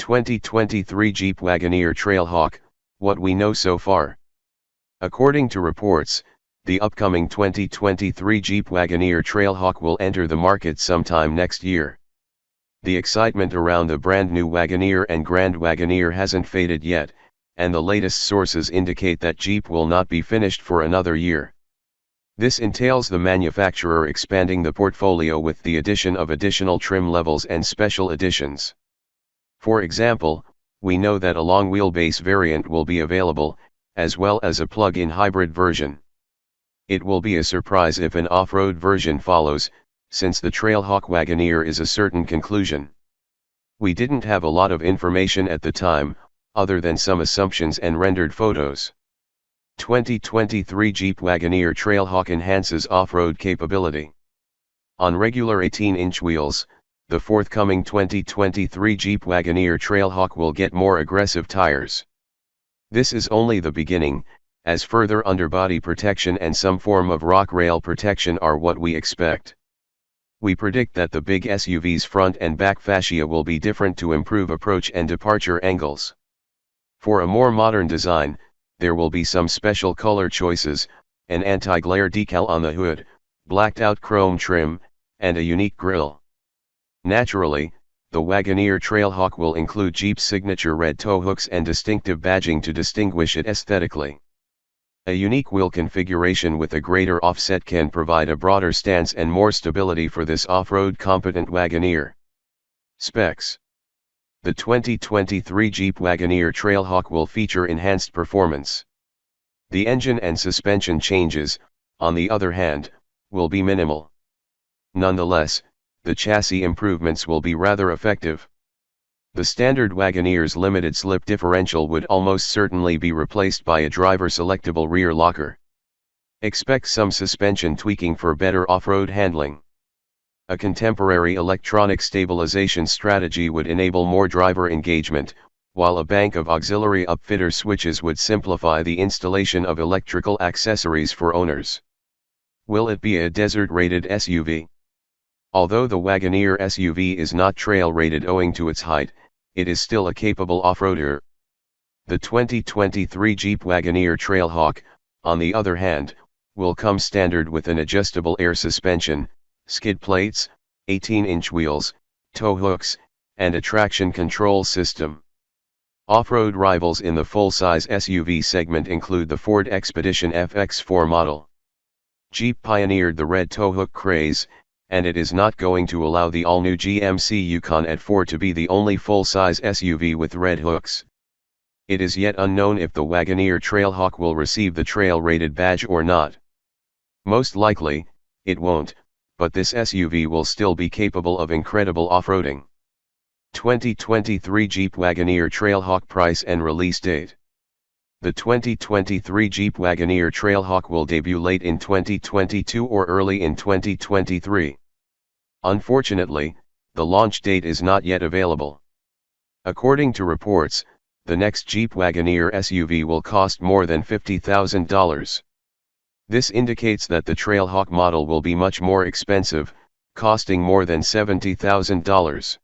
2023 Jeep Wagoneer Trailhawk, what we know so far. According to reports, the upcoming 2023 Jeep Wagoneer Trailhawk will enter the market sometime next year. The excitement around the brand new Wagoneer and Grand Wagoneer hasn't faded yet, and the latest sources indicate that Jeep will not be finished for another year. This entails the manufacturer expanding the portfolio with the addition of additional trim levels and special editions. For example, we know that a long wheelbase variant will be available, as well as a plug-in hybrid version. It will be a surprise if an off-road version follows, since the Trailhawk Wagoneer is a certain conclusion. We didn't have a lot of information at the time, other than some assumptions and rendered photos. 2023 Jeep Wagoneer Trailhawk enhances off-road capability. On regular 18-inch wheels, the forthcoming 2023 Jeep Wagoneer Trailhawk will get more aggressive tires. This is only the beginning, as further underbody protection and some form of rock rail protection are what we expect. We predict that the big SUV's front and back fascia will be different to improve approach and departure angles. For a more modern design, there will be some special color choices, an anti-glare decal on the hood, blacked-out chrome trim, and a unique grille. Naturally, the Wagoneer Trailhawk will include Jeep's signature red tow hooks and distinctive badging to distinguish it aesthetically. A unique wheel configuration with a greater offset can provide a broader stance and more stability for this off-road competent Wagoneer. Specs. The 2023 Jeep Wagoneer Trailhawk will feature enhanced performance. The engine and suspension changes, on the other hand, will be minimal. Nonetheless, the chassis improvements will be rather effective. The standard Wagoneer's limited slip differential would almost certainly be replaced by a driver-selectable rear locker. Expect some suspension tweaking for better off-road handling. A contemporary electronic stabilization strategy would enable more driver engagement, while a bank of auxiliary upfitter switches would simplify the installation of electrical accessories for owners. Will it be a desert-rated SUV? Although the Wagoneer SUV is not trail-rated owing to its height, it is still a capable off-roader. The 2023 Jeep Wagoneer Trailhawk, on the other hand, will come standard with an adjustable air suspension, skid plates, 18-inch wheels, tow hooks, and a traction control system. Off-road rivals in the full-size SUV segment include the Ford Expedition FX4 model. Jeep pioneered the red tow hook craze, and it is not going to allow the all-new GMC Yukon at 4 to be the only full-size SUV with red hooks. It is yet unknown if the Wagoneer Trailhawk will receive the trail-rated badge or not. Most likely, it won't, but this SUV will still be capable of incredible off-roading. 2023 Jeep Wagoneer Trailhawk price and release date. The 2023 Jeep Wagoneer Trailhawk will debut late in 2022 or early in 2023. Unfortunately, the launch date is not yet available. According to reports, the next Jeep Wagoneer SUV will cost more than $50,000. This indicates that the Trailhawk model will be much more expensive, costing more than $70,000.